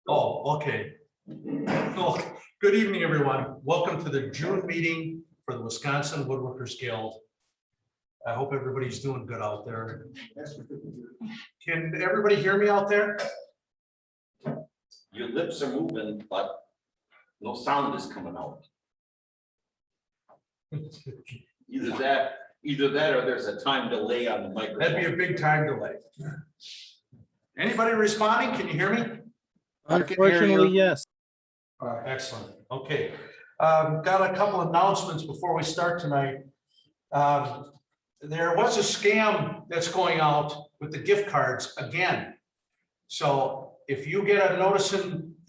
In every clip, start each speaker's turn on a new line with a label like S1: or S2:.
S1: Oh, okay. Well, good evening, everyone. Welcome to the June meeting for the Wisconsin Woodworkers Guild. I hope everybody's doing good out there. Can everybody hear me out there?
S2: Your lips are moving, but no sound is coming out. Either that or there's a time delay on the microphone.
S1: That'd be a big time delay. Anybody responding? Can you hear me?
S3: Unfortunately, yes.
S1: Excellent. Okay. Got a couple announcements before we start tonight. There was a scam that's going out with the gift cards again. So if you get a notice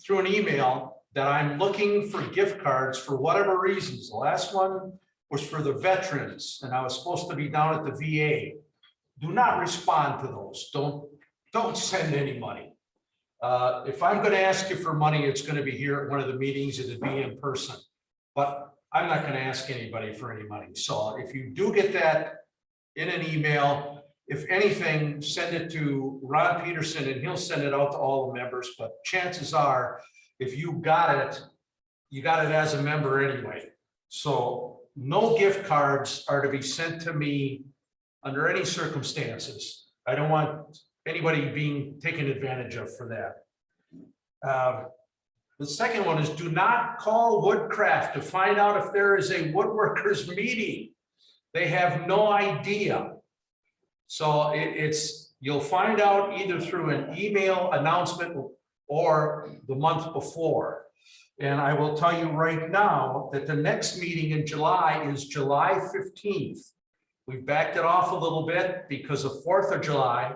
S1: through an email that I'm looking for gift cards for whatever reasons, the last one was for the veterans and I was supposed to be down at the VA. Do not respond to those. Don't send any money. If I'm going to ask you for money, it's going to be here at one of the meetings. It'll be in person, but I'm not going to ask anybody for any money. So if you do get that in an email, if anything, send it to Ron Peterson and he'll send it out to all the members. But chances are, if you got it, you got it as a member anyway. So no gift cards are to be sent to me under any circumstances. I don't want anybody being taken advantage of for that. The second one is do not call Woodcraft to find out if there is a woodworkers meeting. They have no idea. So you'll find out either through an email announcement or the month before. And I will tell you right now that the next meeting in July is July 15th. We backed it off a little bit because of 4th of July.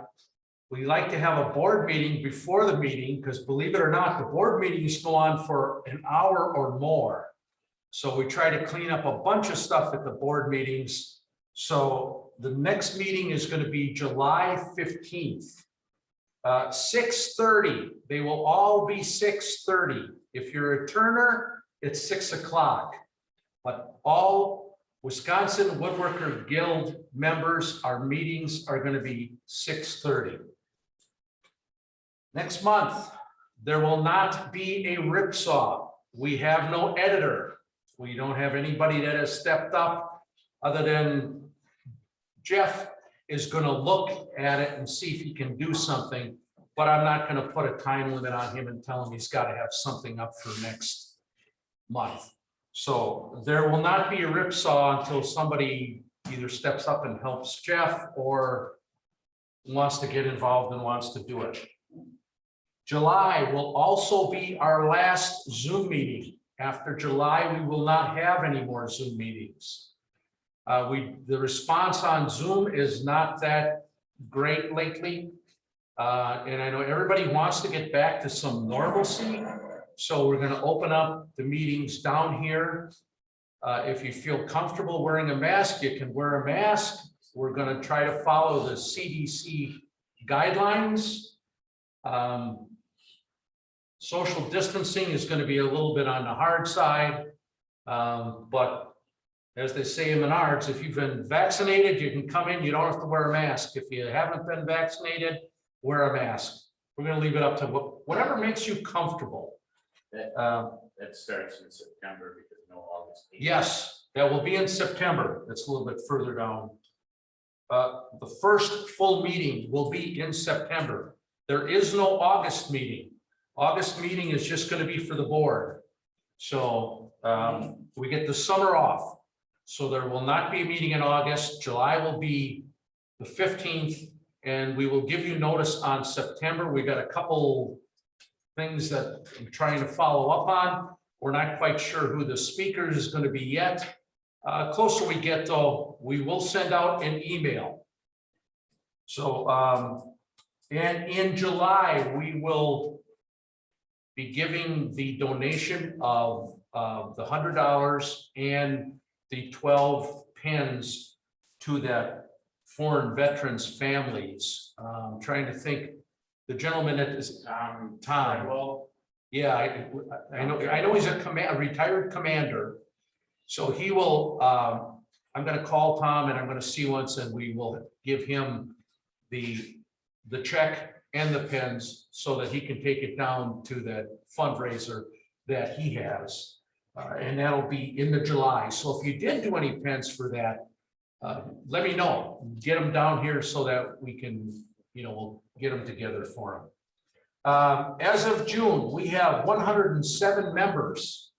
S1: We like to have a board meeting before the meeting because believe it or not, the board meetings go on for an hour or more. So we try to clean up a bunch of stuff at the board meetings. So the next meeting is going to be July 15th. 6:30, they will all be 6:30. If you're a turner, it's 6 o'clock. But all Wisconsin Woodworker Guild members, our meetings are going to be 6:30. Next month, there will not be a ripsaw. We have no editor. We don't have anybody that has stepped up other than Jeff is going to look at it and see if he can do something, but I'm not going to put a time limit on him and tell him he's got to have something up for next month. So there will not be a ripsaw until somebody either steps up and helps Jeff or wants to get involved and wants to do it. July will also be our last Zoom meeting. After July, we will not have any more Zoom meetings. The response on Zoom is not that great lately. And I know everybody wants to get back to some normalcy. So we're going to open up the meetings down here. If you feel comfortable wearing a mask, you can wear a mask. We're going to try to follow the CDC guidelines. Social distancing is going to be a little bit on the hard side. But as they say in Menards, if you've been vaccinated, you can come in, you don't have to wear a mask. If you haven't been vaccinated, wear a mask. We're going to leave it up to whatever makes you comfortable.
S2: That starts in September because no August.
S1: Yes, that will be in September. That's a little bit further down. The first full meeting will be in September. There is no August meeting. August meeting is just going to be for the board. So we get the summer off. So there will not be a meeting in August. July will be the 15th, and we will give you notice on September. We got a couple things that I'm trying to follow up on. We're not quite sure who the speaker is going to be yet. Closer we get, though, we will send out an email. So, and in July, we will be giving the donation of the $100 and the 12 pens to that foreign veterans families. I'm trying to think, the gentleman that is Tom. Well, yeah, I know he's a retired commander. So he will, I'm going to call Tom and I'm going to see once and we will give him the check and the pens so that he can take it down to that fundraiser that he has. And that'll be in the July. So if you did do any pens for that, let me know, get them down here so that we can, we'll get them together for him. As of June, we have 107 members.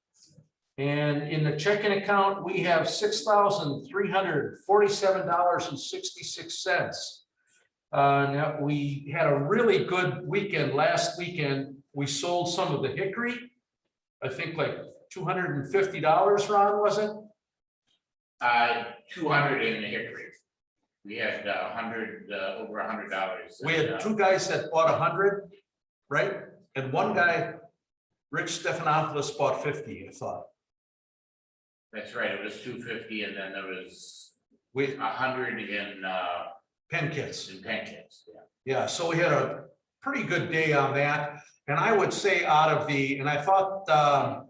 S1: And in the checking account, we have $6,347.66. Now we had a really good weekend last weekend. We sold some of the hickory. I think like $250, Ron, was it?
S4: 200 in the hickory. We had over $100.
S1: We had two guys that bought 100, right? And one guy, Rich Stephanopoulos, bought 50, I thought.
S4: That's right. It was 250, and then there was
S1: We
S4: 100 in
S1: pen kits.
S4: pen kits. Yeah.
S1: Yeah, so we had a pretty good day on that. And I would say out of the, and I thought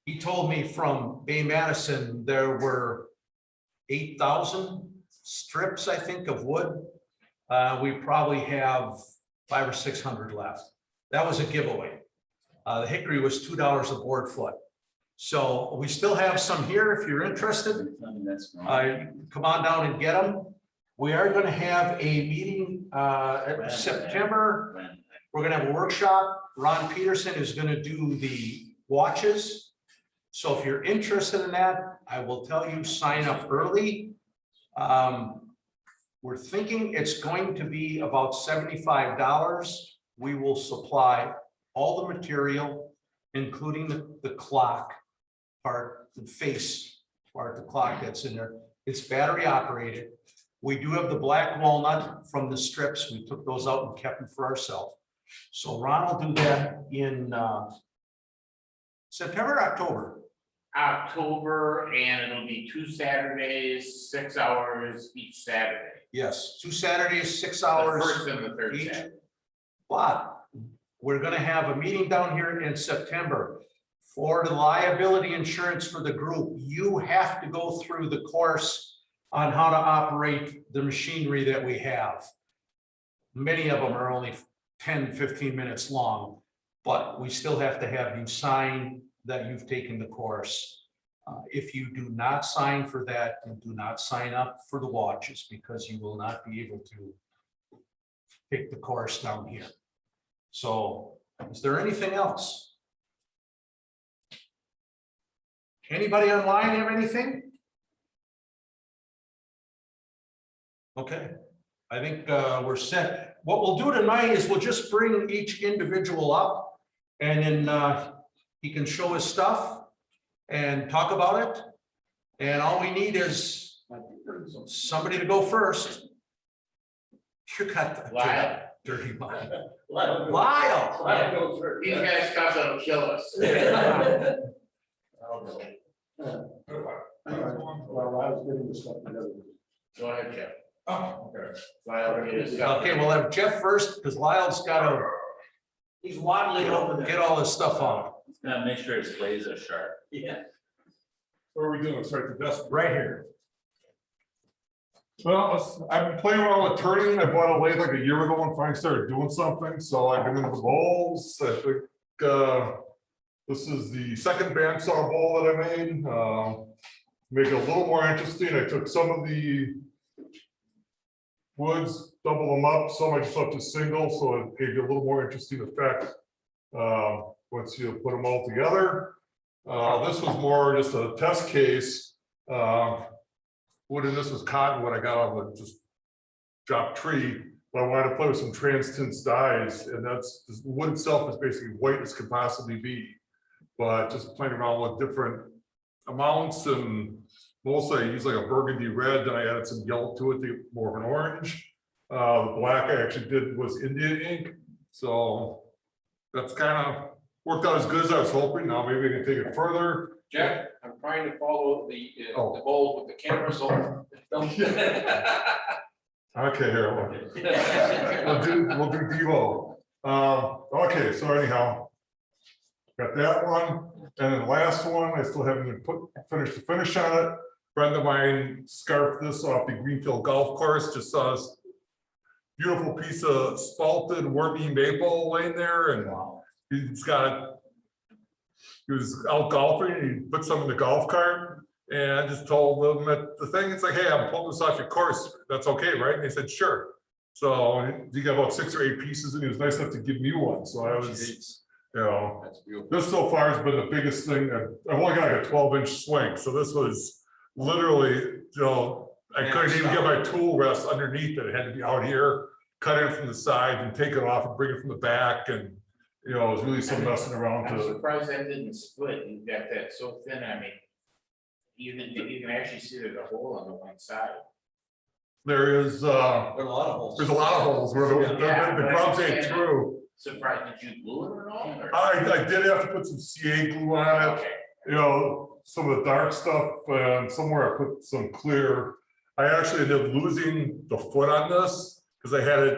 S1: he told me from Bay Madison, there were 8,000 strips, I think, of wood. We probably have 500 or 600 left. That was a giveaway. The hickory was $2 a board foot. So we still have some here if you're interested. Come on down and get them. We are going to have a meeting in September. We're going to have a workshop. Ron Peterson is going to do the watches. So if you're interested in that, I will tell you, sign up early. We're thinking it's going to be about $75. We will supply all the material, including the clock part, the face part, the clock that's in there. It's battery operated. We do have the black walnut from the strips. We took those out and kept them for ourselves. So Ron will do that in September, October.
S4: October, and it'll be 2 Saturdays, 6 hours each Saturday.
S1: Yes, 2 Saturdays, 6
S4: The
S1: hours.
S4: first and the third
S1: each.
S4: Saturday.
S1: But we're going to have a meeting down here in September for the liability insurance for the group. You have to go through the course on how to operate the machinery that we have. Many of them are only 10, 15 minutes long, but we still have to have you sign that you've taken the course. If you do not sign for that, and do not sign up for the watches, because you will not be able to take the course down here. So is there anything else? Anybody online have anything? Okay, I think we're set. What we'll do tonight is we'll just bring each individual up, and then he can show his stuff and talk about it. And all we need is somebody to go first. You got the dirty mind. Lyle.
S4: These guys stuff that'll kill us.
S5: Well, I was getting this stuff together.
S4: Go ahead, Jeff.
S5: Oh, okay.
S4: Lyle, get his stuff.
S1: Okay, we'll have Jeff first, because Lyle's got to
S2: He's waddling over there.
S1: get all his stuff on.
S2: Gotta make sure his blades are sharp. Yeah.
S5: What are we doing? Start the desk.
S1: Right here.
S5: Well, I've been playing around with turning. I bought a lathe like a year ago and finally started doing something. So I've been into the bowls. I think this is the second bandsaw bowl that I made. Make it a little more interesting. I took some of the woods, double them up. Some I just left a single, so it gave you a little more interesting effect once you put them all together. This was more just a test case. Wood in this was cottonwood I got off of just dropped tree. But I wanted to play with some trans tints dyes, and that's the wood itself is basically white as could possibly be. But just playing around with different amounts, and mostly I used like a burgundy red, then I added some yellow to it to get more of an orange. The black I actually did was India ink, so that's kind of worked out as good as I was hoping. Now maybe I can take it further.
S6: Jeff, I'm trying to follow the
S5: Oh.
S6: the bowl with the camera, so don't.
S5: Okay, here, we'll do Devo. Okay, so anyhow, got that one, and then the last one, I still haven't finished the finish on it. Friend of mine scarfed this off the Greenfield Golf Course, just saw us beautiful piece of spalted wormy maple laying there, and he's got. He was out golfing, and he put some in the golf cart, and I just told them that the thing, it's like, hey, I'm pulling this off your course, that's okay, right? And they said, sure. So he got about 6 or 8 pieces, and he was nice enough to give me one, so I was, you know.
S2: That's beautiful.
S5: This so far has been the biggest thing. I've only got like a 12-inch swing, so this was literally, you know, I couldn't even get my tool rest underneath it. It had to be out here, cut it from the side and take it off and bring it from the back, and you know, it was really some messing around
S4: I'm
S5: to.
S4: surprised that didn't split, you got that so thin, I mean. You can actually see there's a hole on the one side.
S5: There is,
S2: There are a lot of holes.
S5: there's a lot of holes where the grubs ain't through.
S4: Surprised, did you glue it at all? or-
S5: I did have to put some CA glue on it.
S4: Okay.
S5: You know, some of the dark stuff, somewhere I put some clear. I actually ended up losing the foot on this because I had it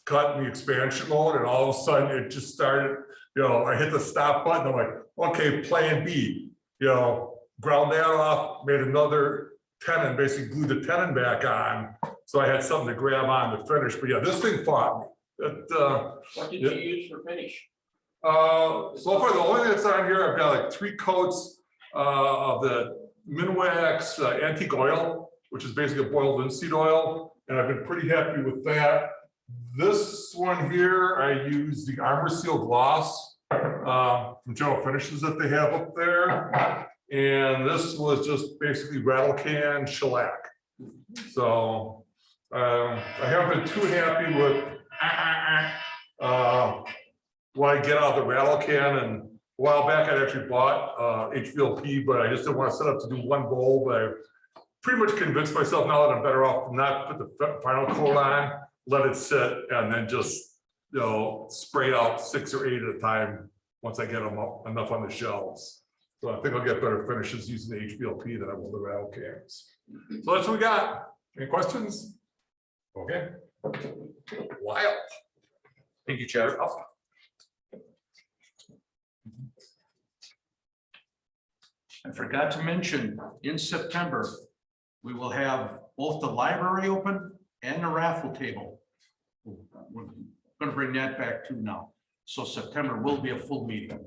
S5: cut in the expansion mode, and all of a sudden it just started, you know, I hit the stop button, I'm like, okay, plan B, you know, ground that off, made another tenon, basically glued the tenon back on. So I had something to grab on to finish, but yeah, this thing fought me.
S6: What did
S5: Yeah.
S6: you use for finish?
S5: So far, the only thing that's on here, I've got like 3 coats of the Minwax antique oil, which is basically a boiled linseed oil, and I've been pretty happy with that. This one here, I use the Armor Seal gloss from General Finishes that they have up there, and this was just basically rattle can shellac. So I haven't been too happy with what I get out of the rattle can, and a while back I actually bought HVLP, but I just didn't want to set up to do one bowl, but I pretty much convinced myself now that I'm better off to not put the final coat on, let it sit, and then just, you know, spray out 6 or 8 at a time once I get them up enough on the shelves. So I think I'll get better finishes using the HVLP than I will the rattle cans. So that's what we got. Any questions? Okay. Wild.
S1: Thank you, Chair. I forgot to mention, in September, we will have both the library open and the raffle table. We're gonna bring that back too now. So September will be a full meeting.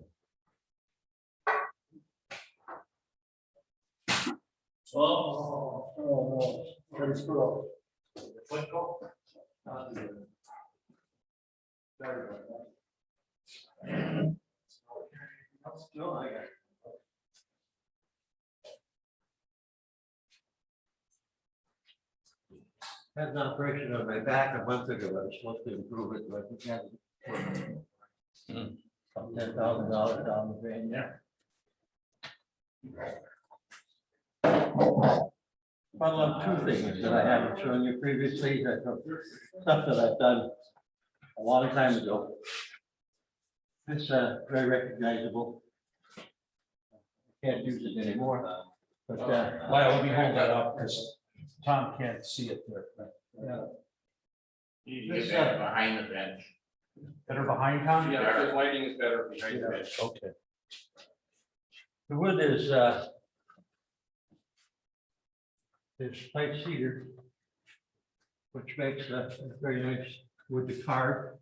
S7: Had an operation on my back a month ago. I was supposed to improve it, but it hasn't. $10,000 down the drain there. Well, on 2 things that I haven't shown you previously, that stuff that I've done a long time ago. It's very recognizable. Can't use it anymore, but
S1: Well, let me hold that up because Tom can't see it there.
S4: You need to get that behind the bench.
S1: Better behind Tom?
S6: Yeah, the lighting is better behind the bench.
S1: Okay.
S7: the wood is light cedar, which makes a very nice wood to carve.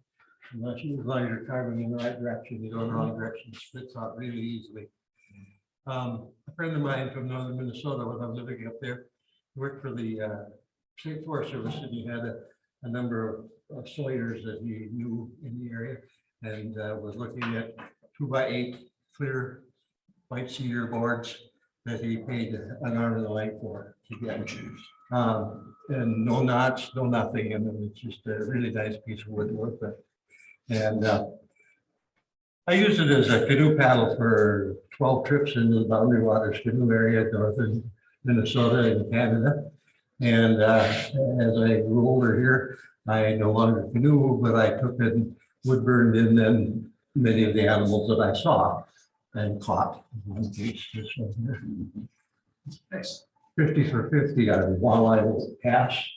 S7: Unless you line your carving in the right direction, you go in the wrong direction, it splits out really easily. A friend of mine from northern Minnesota, when I was living up there, worked for the State Forest Service, and he had a number of sawyers that he knew in the area, and was looking at 2x8 clear white cedar boards that he paid an arm and a leg for to get. And no knots, no nothing, and then it's just a really nice piece of wood to work with. And I use it as a canoe paddle for 12 trips into the Boundary Waters canoe area, northern Minnesota and Canada. And as I grew older here, I no longer canoe, but I took and wood burned in then many of the animals that I saw and caught. One piece, this one here.
S1: Nice.
S7: 50 for 50 on walleye cast,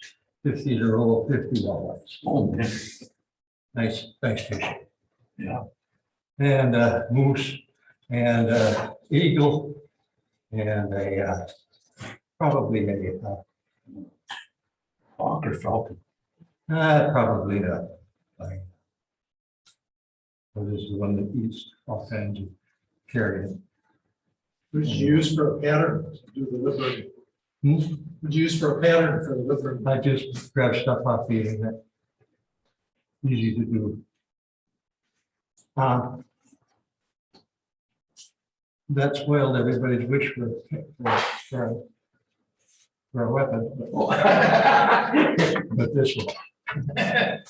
S7: 50 in a row, 50 walleyes. Oh, man. Nice fishing. Yeah. And moose and eagle and probably a hawk or falcon. Probably, like. What is the one that eats all kinds of carrion?
S8: Would you use for a pattern to do the woodworking?
S7: Hmm?
S8: Would you use for a pattern for the woodworking?
S7: I just grab stuff off the internet. Easy to do. That spoiled everybody's wish for a weapon. But this one.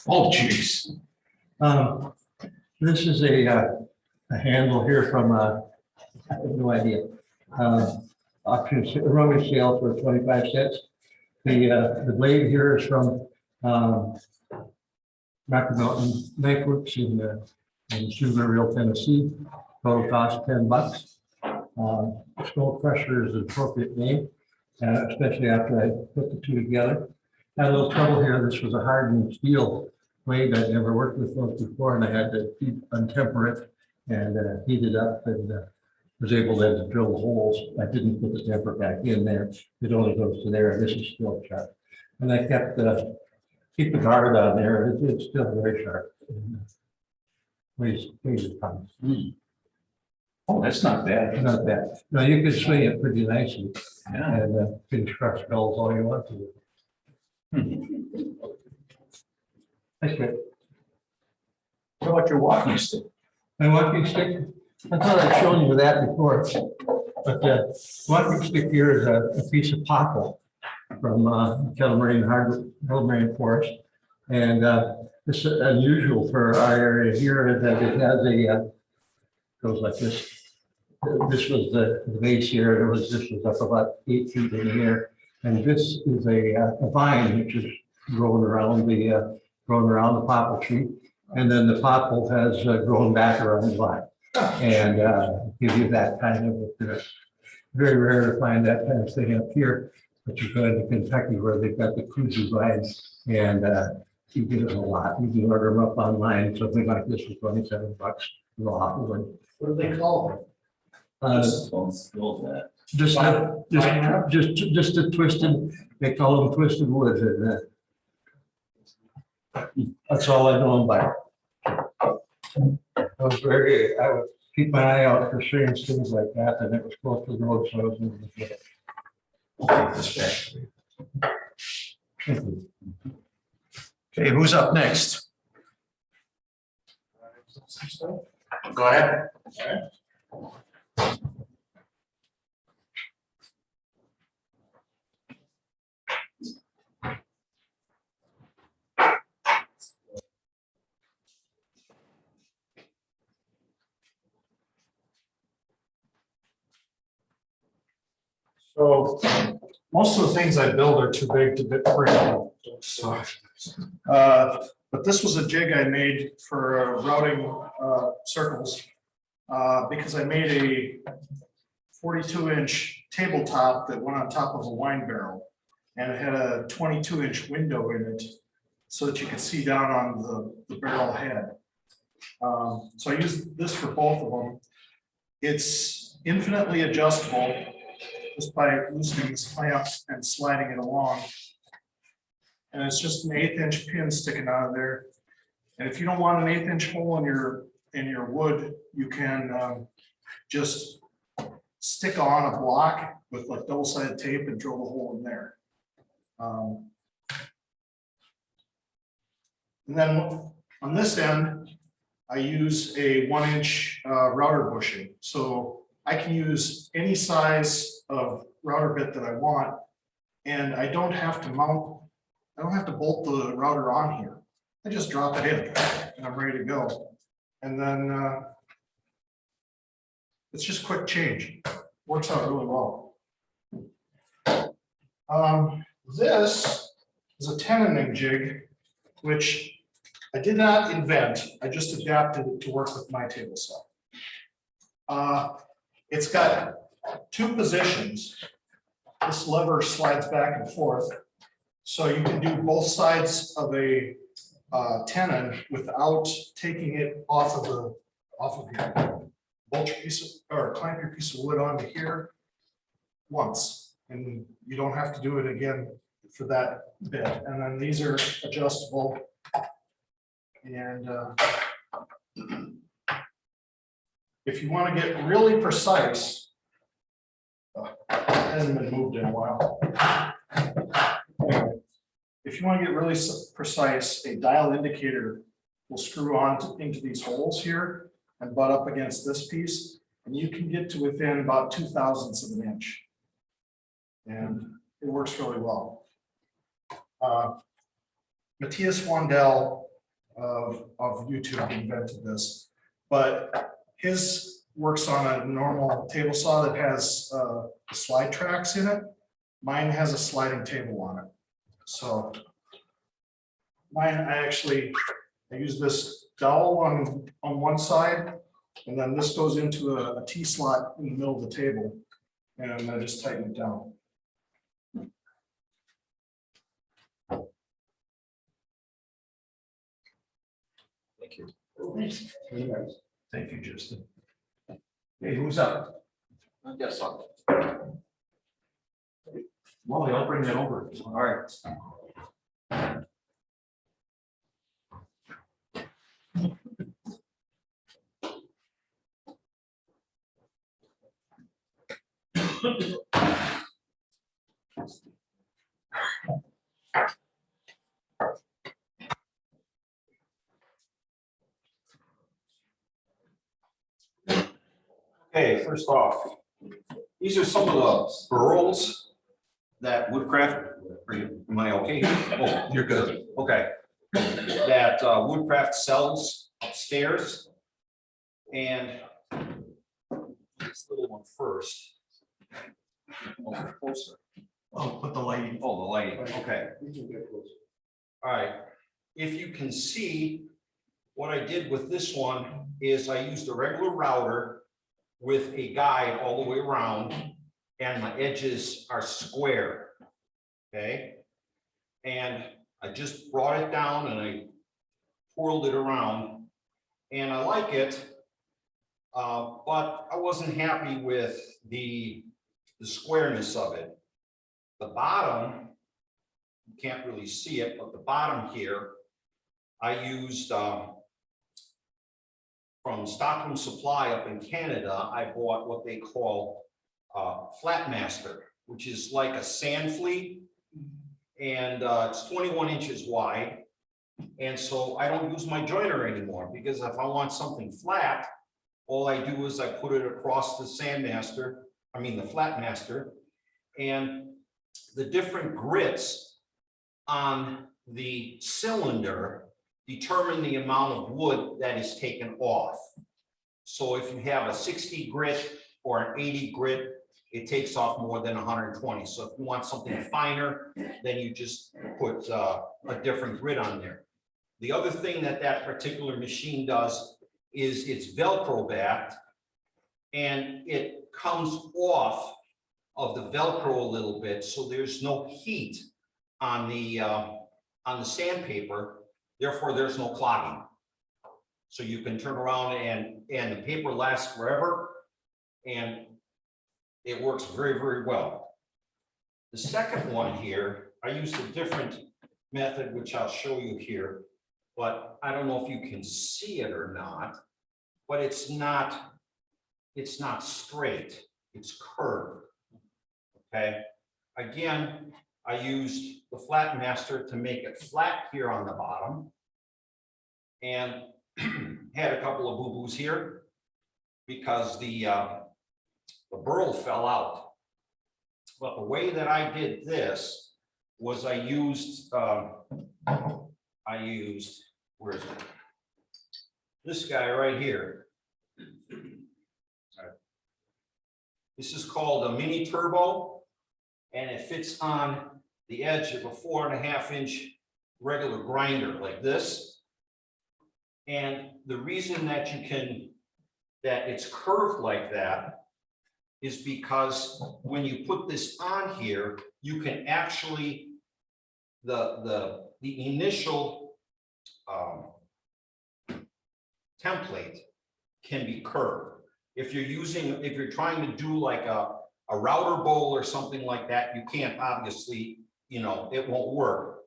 S1: Oh, jeez.
S7: This is a handle here from, I have no idea. Auction, rummage sale for 25 cents. The blade here is from Rocky Mountain Knife Works in Sugarville, Tennessee. Total cost $10. Skull crusher is the appropriate name, especially after I put the two together. Had a little trouble here. This was a hardened steel blade. I'd never worked with those before, and I had to untemper it and heat it up, and was able then to drill holes. I didn't put the temper back in there. It only goes to there, and this is still sharp. And I kept keep the guard on there. It's still very sharp. Weighs a ton.
S1: Oh, that's not bad.
S7: Not bad. No, you can swing it pretty nicely
S1: Yeah.
S7: and can crush skulls all you want to. That's good.
S1: What about your walking stick?
S7: My walking stick, I thought I'd shown you that before, but the walking stick here is a piece of popple from Kettle Moraine Forest. And this is unusual for our area here, is that it has goes like this. This was the base here. This was up about 8 feet in the air. And this is a vine which is growing around the popple tree. And then the popple has grown back around the vine. And give you that kind of, very rare to find that kind of thing up here. But you go into Kentucky where they've got the Kuzu vines, and you get it a lot. You can order them up online. Something like this is $27 raw.
S8: What do they call it?
S7: Just a twisted, they call them twisted woods, and that's all I know about it. I would keep my eye out for strange things like that, and it was close to the road, so I was able to get it.
S1: I'll take this back.
S7: Thank you.
S1: Okay, who's up next? Go ahead.
S8: So most of the things I build are too big to bring. So, but this was a jig I made for routing circles because I made a 42-inch tabletop that went on top of a wine barrel, and it had a 22-inch window in it so that you could see down on the barrel head. So I used this for both of them. It's infinitely adjustable just by loosening this clamp and sliding it along. And it's just an 1/8-inch pin sticking out of there. And if you don't want an 1/8-inch hole in your wood, you can just stick on a block with like double-sided tape and drill the hole in there. And then on this end, I use a 1-inch router bushing. So I can use any size of router bit that I want, and I don't have to bolt the router on here. I just drop it in and I'm ready to go. And then it's just quick change. Works out really well. This is a tenoning jig, which I did not invent. I just adapted it to work with my table saw. It's got 2 positions. This lever slides back and forth. So you can do both sides of a tenon without taking it off of your bolt your piece of, or clamp your piece of wood onto here once, and you don't have to do it again for that bit. And then these are adjustable. And if you want to get really precise, it hasn't been moved in a while. If you want to get really precise, a dial indicator will screw on into these holes here and butt up against this piece, and you can get to within about 0.02 of an inch. And it works really well. Matthias Wandel of YouTube invented this, but his works on a normal table saw that has slide tracks in it. Mine has a sliding table on it. So mine, I use this dowel on one side, and then this goes into a T-slot in the middle of the table, and I just tighten it down.
S1: Thank you. Thank you, Justin. Hey, who's up?
S2: I guess so.
S1: Molly, I'll bring that over. All right. Okay, first off, these are some of the burls that Woodcraft, am I okay? Oh, you're good. Okay. That Woodcraft sells upstairs. And this little one first. Closer.
S8: Oh, put the lighting.
S1: Oh, the lighting, okay. All right, if you can see, what I did with this one is I used a regular router with a guide all the way around, and my edges are square, okay? And I just brought it down and I twirled it around, and I like it, but I wasn't happy with the squareness of it. The bottom, you can't really see it, but the bottom here, I used from Stockholm Supply up in Canada. I bought what they call Flatmaster, which is like a sand fleet, and it's 21 inches wide. And so I don't use my joiner anymore, because if I want something flat, all I do is I put it across the the Flatmaster, and the different grits on the cylinder determine the amount of wood that is taken off. So if you have a 60 grit or an 80 grit, it takes off more than 120. So if you want something finer, then you just put a different grit on there. The other thing that particular machine does is it's Velcro backed, and it comes off of the Velcro a little bit, so there's no heat on the sandpaper. Therefore, there's no clogging. So you can turn around and the paper lasts forever, and it works very, very well. The second one here, I used a different method, which I'll show you here, but I don't know if you can see it or not, but it's not straight, it's curved. Okay, again, I used the Flatmaster to make it flat here on the bottom, and had a couple of boo-boos here because the burl fell out. But the way that I did this was I used, where is it? This guy right here. This is called a mini turbo, and it fits on the edge of a 4.5 inch regular grinder like this. And the reason that it's curved like that is because when you put this on here, you can actually, the initial template can be curved. If you're trying to do like a router bowl or something like that, you can't obviously
S2: you know, it won't work.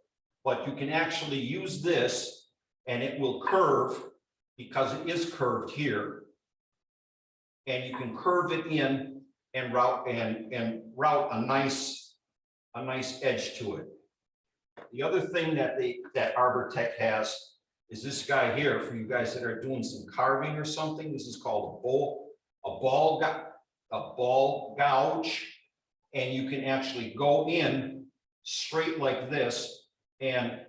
S2: But you can actually use this and it will curve because it is curved here. And you can curve it in and route route a nice edge to it. The other thing that that Arbor Tech has is this guy here for you guys that are doing some carving or something. This is called a ball gouge. And you can actually go in straight like this and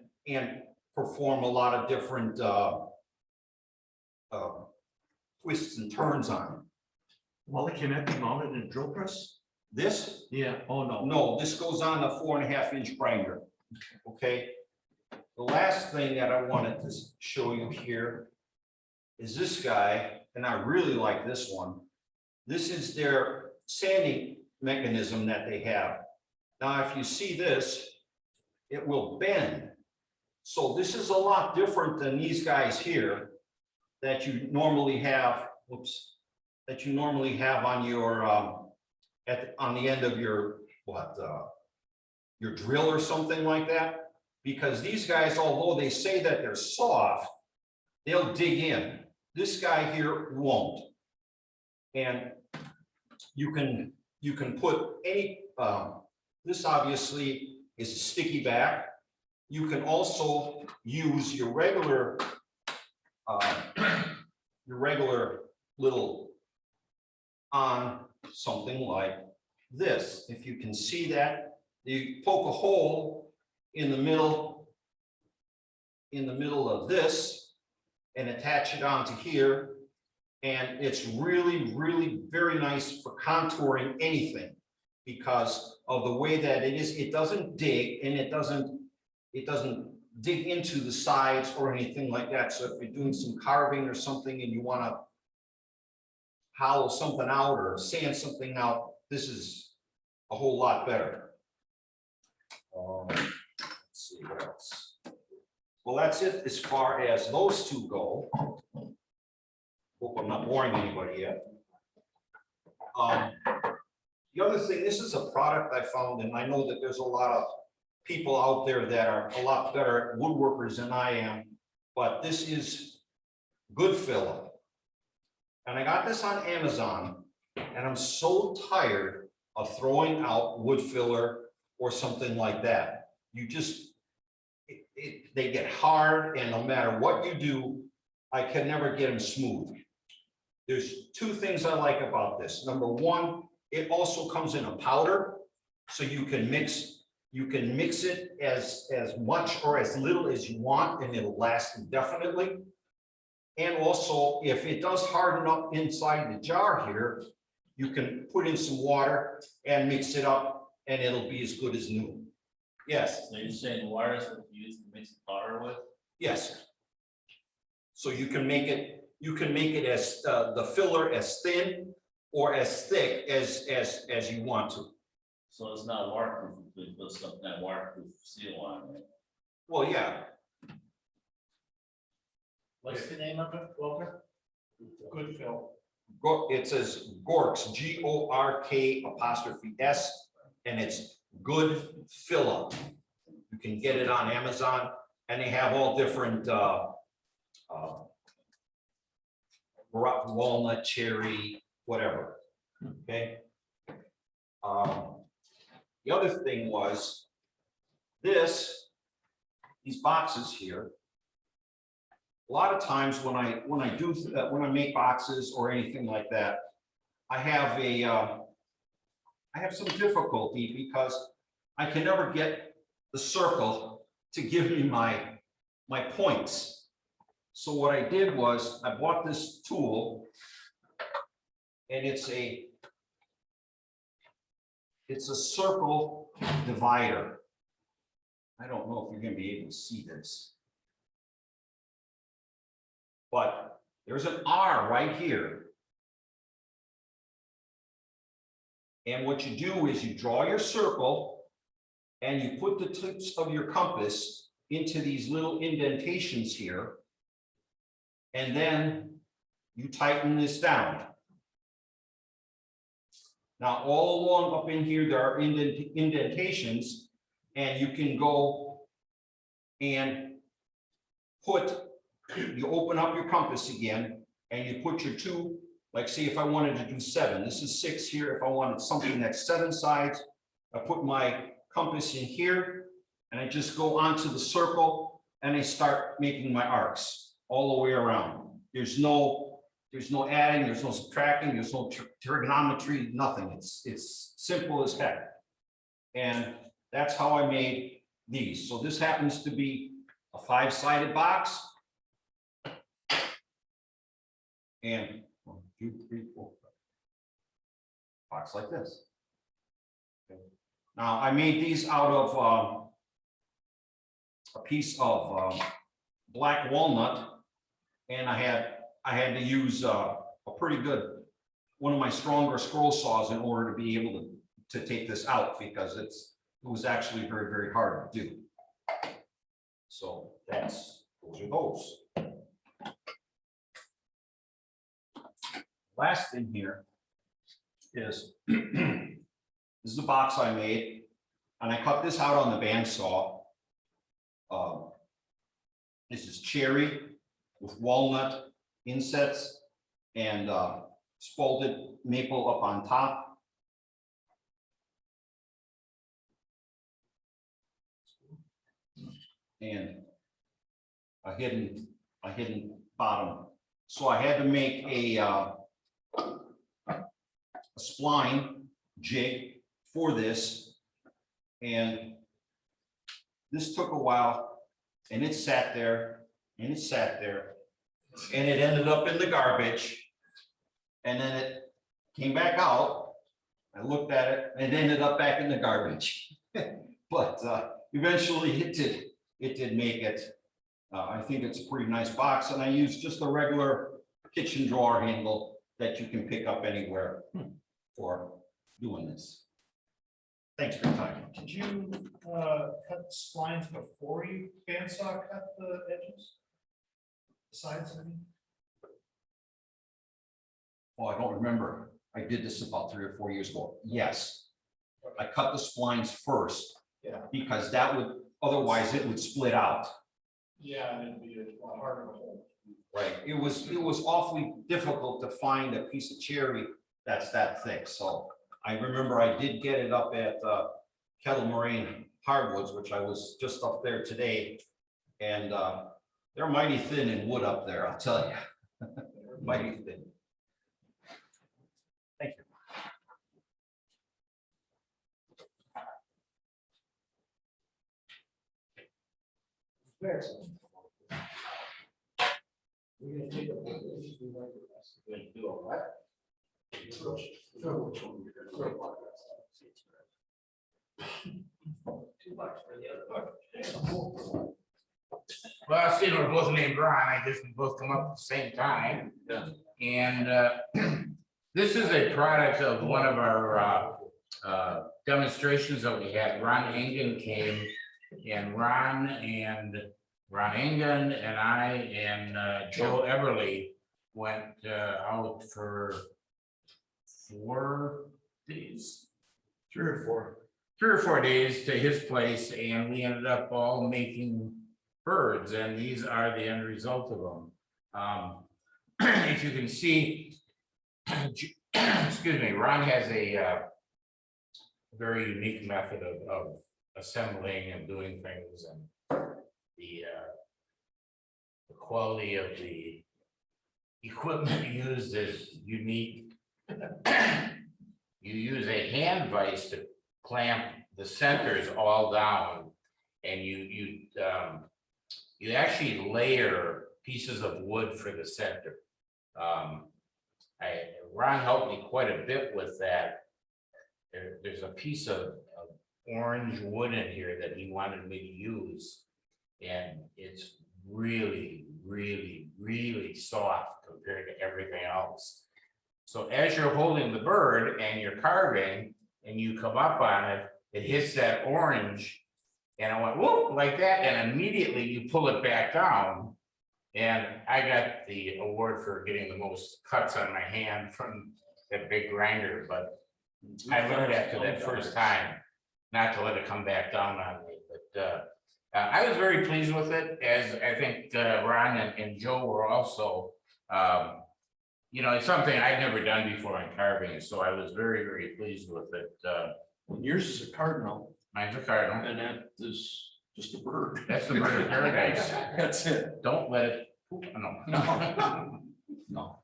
S2: perform a lot of different twists and turns on it.
S1: Well, it cannot be mounted in a drill press?
S2: This,
S1: Yeah, oh, no.
S2: no, this goes on a 4.5-inch grinder. Okay. The last thing that I wanted to show you here is this guy, and I really like this one. This is their sanding mechanism that they have. Now, if you see this, it will bend. So this is a lot different than these guys here that you normally have, that you normally have on your, on the end of your, your drill or something like that. Because these guys, although they say that they're soft, they'll dig in. This guy here won't. And you can put any, this obviously is a sticky back. You can also use your regular little on something like this. If you can see that, you poke a hole in the middle of this and attach it onto here. And it's really, really very nice for contouring anything because of the way that it is. It doesn't dig and it doesn't dig into the sides or anything like that. So if you're doing some carving or something and you want to hollow something out or sand something out, this is a whole lot better. Let's see what else. Well, that's it as far as those two go. Hope I'm not boring anybody yet. The other thing, this is a product I found, and I know that there's a lot of people out there that are a lot better woodworkers than I am, but this is Good Filler. And I got this on Amazon, and I'm so tired of throwing out wood filler or something like that. You just, they get hard, and no matter what you do, I can never get them smooth. There's two things I like about this. Number one, it also comes in a powder, so you can mix it as much or as little as you want, and it'll last indefinitely. And also, if it does harden up inside the jar here, you can put in some water and mix it up, and it'll be as good as new. Yes.
S9: So you're saying water is what you use to mix the powder with?
S2: Yes. So you can make it as the filler as thin or as thick as you want to.
S9: So it's not waterproof, you put some kind of waterproof seal on it.
S2: Well, yeah.
S4: What's the name of it, Walter?
S8: Good Phil.
S2: It says Gorks, GORK''S, and it's Good Filler. You can get it on Amazon, and they have all different walnut, cherry, whatever. Okay. The other thing was these boxes here. A lot of times when I make boxes or anything like that, I have some difficulty because I can never get the circle to give me my points. So what I did was I bought this tool, and it's a circle divider. I don't know if you're going to be able to see this. But there's an R right here. And what you do is you draw your circle and you put the tips of your compass into these little indentations here. And then you tighten this down. Now, all along up in here, there are indentations. and you can go and you open up your compass again, and you put your two, like say if I wanted to do 7, this is 6 here. If I wanted something that's 7 sides, I put my compass in here, and I just go onto the circle, and I start making my arcs all the way around. There's no adding, there's no subtracting, there's no trigonometry, nothing. It's simple as heck. And that's how I made these. So this happens to be a 5-sided box. And 1, 2, 3, 4, 5. Box like this. Okay. Now I made these out of a piece of black walnut, and I had to use a pretty good, one of my stronger scroll saws in order to be able to take this out, because it was actually very, very hard to do. So those are those. Last thing here is this is a box I made, and I cut this out on the bandsaw. This is cherry with walnut insets and spalted maple up on top. And a hidden bottom. So I had to make a spline jig for this, and this took a while, and it sat there, and it sat there, and it ended up in the garbage, and then it came back out. I looked at it, and it ended up back in the garbage. But eventually it did make it. I think it's a pretty nice box, and I used just a regular kitchen drawer handle that you can pick up anywhere for doing this. Thanks for your time.
S8: Did you cut splines before you bandsaw cut the edges? The sides, I mean?
S2: Oh, I don't remember. I did this about 3 or 4 years ago. Yes. I cut the splines first.
S8: Yeah.
S2: Because that would, otherwise it would split out.
S8: Yeah, and it'd be a lot harder to hold.
S2: Right. It was awfully difficult to find a piece of cherry that's that thick. So I remember I did get it up at Kettle Moraine Hardwoods, which I was just up there today. And they're mighty thin in wood up there, I'll tell you. Mighty thin. Thank you.
S4: We're gonna take a look. We're gonna do a what? Well, seeing we're both named Ron, I guess we both come up at the same time. And this is a product of one of our demonstrations that we had. Ron Engen came, and Ron Engen and I and Joe Everly went out for 4 days. 3 or 4 days to his place, and we ended up all making birds, and these are the end result of them. If you can see, excuse me, Ron has a very unique method of assembling and doing things, and the quality of the equipment used is unique. You use a hand vise to clamp the centers all down, and you actually layer pieces of wood for the center. Ron helped me quite a bit with that. There's a piece of orange wood in here that he wanted me to use, and it's really, really, really soft compared to everything else. So as you're holding the bird and you're carving and you come up on it, it hits that orange, and I went whoop like that, and immediately you pull it back down. And I got the award for getting the most cuts on my hand from that big grinder, but I learned after that first time not to let it come back down on me, but I was very pleased with it, as I think Ron and Joe were also. You know, it's something I'd never done before in carving, so I was very, very pleased with it.
S6: Yours is a cardinal,
S4: Mine's a cardinal.
S6: and that is just a bird.
S4: That's the bird of paradise.
S6: That's it.
S4: Don't let it, no.
S6: No.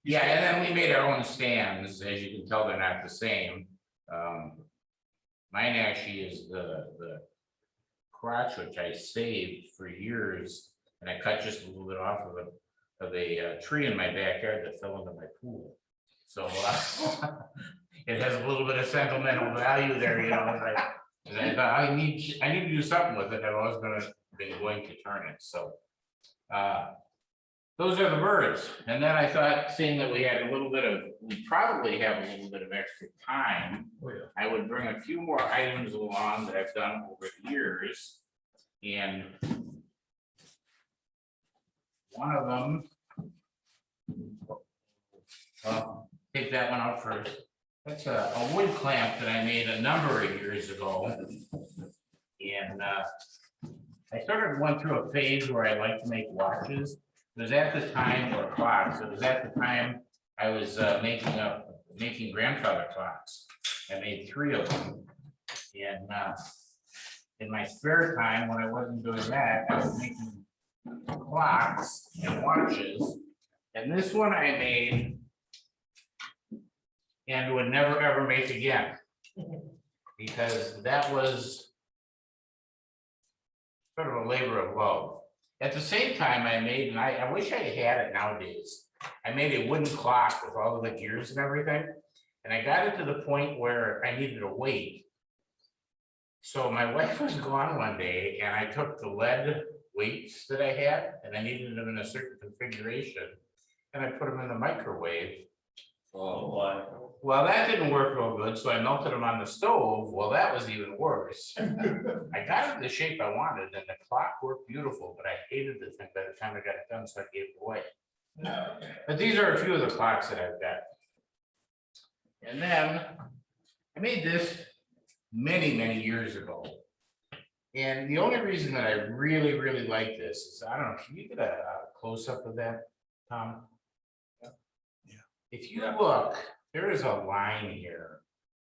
S4: Yeah, and then we made our own stands. As you can tell, they're not the same. Mine actually is the crotch, which I saved for years, and I cut just a little bit off of a tree in my backyard that fell into my pool. So it has a little bit of sentimental value there, you know. And I thought I need to do something with it. I was going to turn it. So those are the birds. And then I thought, seeing that we probably have a little bit of extra time, I would bring a few more items along that I've done over the years. And one of them, take that one out first. That's a wood clamp that I made a number of years ago. And I sort of went through a phase where I like to make watches. It was at the time, or clocks, it was at the time I was making grandfather clocks. I made 3 of them. And in my spare time, when I wasn't doing that, I was making clocks and watches. And this one I made and would never ever make again, because that was sort of a labor of love. At the same time, I made, and I wish I had it nowadays, I made a wooden clock with all of the gears and everything. And I got it to the point where I needed a weight. So my wife was gone one day, and I took the lead weights that I had, and I needed them in a certain configuration, and I put them in the microwave.
S9: Oh, boy.
S4: Well, that didn't work real good, so I melted them on the stove. Well, that was even worse. I got it the shape I wanted, and the clock worked beautiful, but I hated the thing by the time I got it done, so I gave it away. But these are a few of the clocks that I've got. And then I made this many, many years ago. And the only reason that I really, really like this is, I don't know, can you get a close-up of that, Tom?
S6: Yeah.
S4: If you look, there is a line here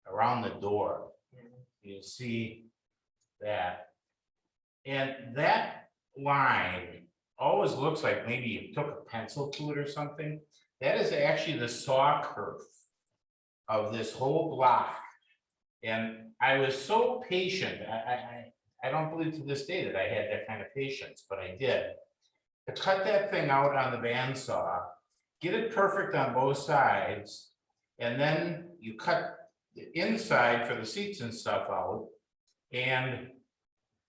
S4: around the door. You see that. And that line always looks like maybe you took a pencil to it or something. That is actually the saw curve of this whole block. And I was so patient. I don't believe to this day that I had that kind of patience, but I did. To cut that thing out on the bandsaw, get it perfect on both sides, and then you cut the inside for the seats and stuff out, and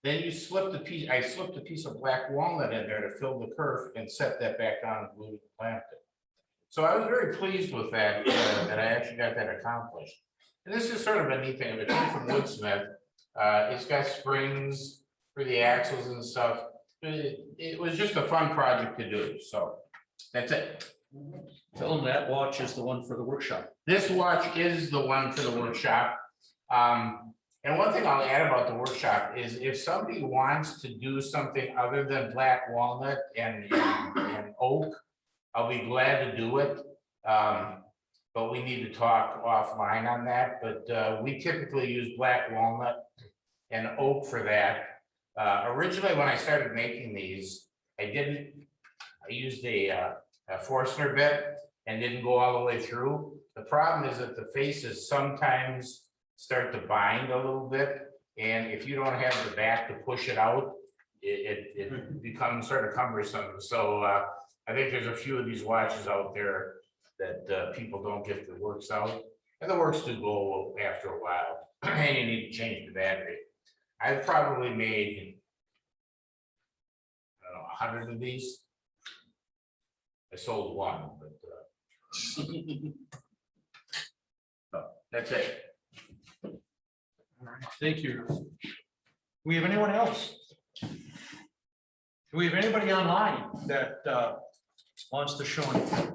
S4: then you slip the piece. I slipped a piece of black walnut in there to fill the kerf and set that back on and glued it and clamped it. So I was very pleased with that, that I actually got that accomplished. And this is sort of a neat thing. It came from Woodsmith. It's got springs for the axles and stuff. It was just a fun project to do. So that's it.
S6: Tell them that watch is the one for the workshop.
S4: This watch is the one for the workshop. And one thing I'll add about the workshop is if somebody wants to do something other than black walnut and oak, I'll be glad to do it. But we need to talk offline on that. But we typically use black walnut and oak for that. Originally, when I started making these, I used a Forstner bit and didn't go all the way through. The problem is that the faces sometimes start to bind a little bit. And if you don't have the back to push it out, it becomes sort of cumbersome. So I think there's a few of these watches out there that people don't get the works out. And the works do go after a while. And you need to change the battery. I've probably made, I don't know, 100 of these. I sold one, but that's it.
S8: All right, thank you. Do we have anyone else? Do we have anybody online that wants to show anything?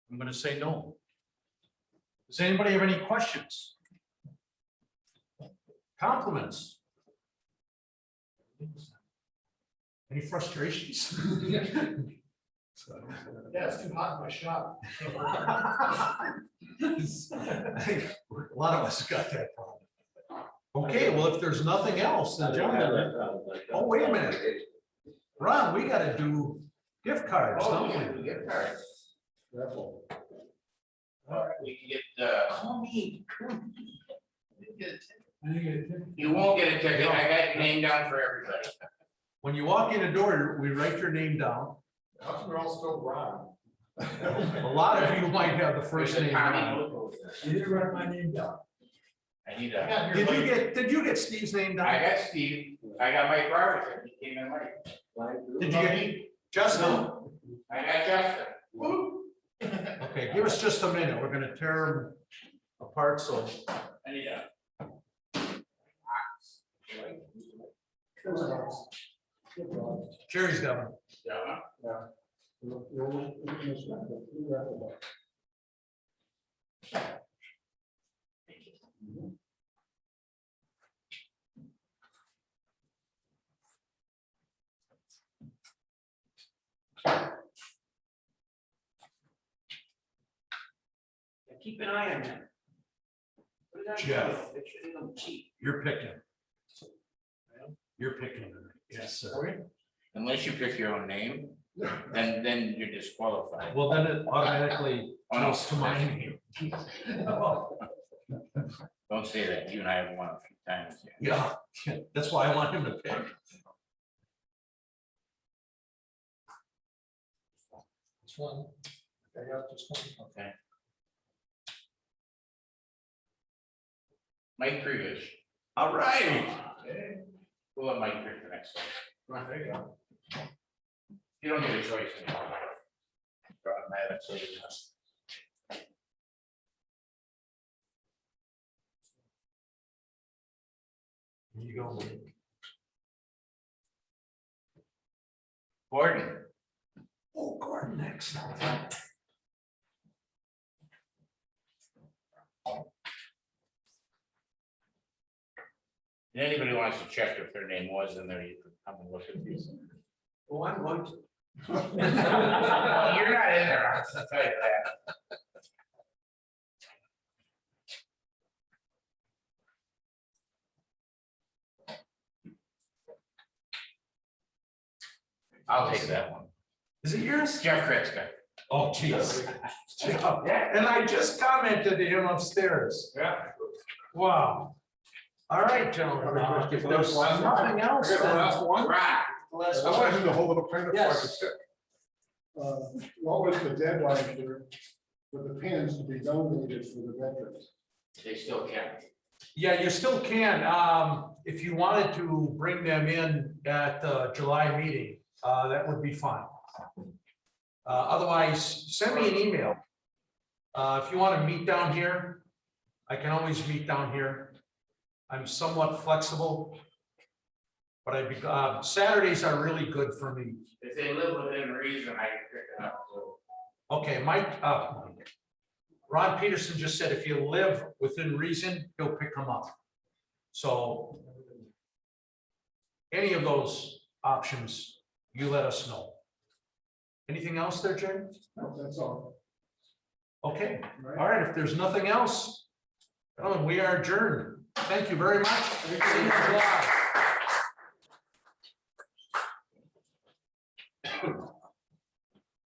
S8: I'm gonna say no.
S1: Does anybody have any questions? Compliments? Any frustrations?
S8: Yeah, it's too hot in my shop.
S1: A lot of us got that problem. Okay, well, if there's nothing else, then John, oh, wait a minute. Ron, we gotta do gift cards,
S4: Oh,
S1: don't
S4: yeah,
S1: we?
S4: gift cards. All right, we can get,
S1: Call me.
S4: you won't get a ticket, I got your name down for everybody.
S1: When you walk in the door, we write your name down.
S5: How come we're all still Ron?
S1: A lot of you might have the first
S4: There's a
S1: name.
S4: Tommy
S1: Ron.
S4: logo there.
S8: You didn't write my name down.
S4: I need a,
S1: Did you get Steve's name
S4: I
S1: down?
S4: got Steve, I got Mike Robertson, he came in late.
S1: Did you get Justin?
S4: I got Justin.
S1: Okay, give us just a minute. We're gonna tear them apart, so.
S4: I need a.
S1: Jerry's got one.
S4: Yeah.
S6: Keep an eye on that.
S1: Jeff. You're picking. You're picking. Yes, sir.
S4: Unless you pick your own name, then you're disqualified.
S1: Well, then it automatically
S4: Oh, no.
S1: goes to my name.
S4: Don't say that, you and I have won a few times.
S1: Yeah, that's why I want him to pick. This one. I got this one.
S4: Okay. Mike Prevish.
S1: All right.
S4: We'll let Mike pick the next one. You don't get a choice anymore. Automatic, so you just-
S1: Here you go.
S4: Gordon.
S1: Oh, Gordon next.
S4: If anybody wants to check if their name was in there, you can come and look at these.
S1: Oh, I'm going to.
S4: Well, you're not in there, I'll tell you that. I'll take that one.
S1: Is it yours?
S4: Jeff Kritzka.
S1: Oh, jeez. And I just commented to him upstairs.
S5: Yeah.
S1: Wow. All right, gentlemen. If there's nothing else,
S5: I got the
S1: then.
S5: last one.
S4: Right.
S5: I wanted him to hold it up kind of so I could
S1: Yes.
S5: pick.
S10: What was the deadline for the pins to be donated for the veterans?
S4: They still can.
S1: Yeah, you still can, if you wanted to bring them in at the July meeting, that would be fine. Otherwise, send me an email. If you want to meet down here, I can always meet down here. I'm somewhat flexible. But I'd be, Saturdays are really good for me.
S4: If they live within reason, I can pick it up, so.
S1: Okay, Ron Peterson just said if you live within reason, he'll pick them up. So any of those options, you let us know. Anything else there, Jay?
S10: No, that's all.
S1: Okay, all right, if there's nothing else, we are adjourned. Thank you very much. See you in July.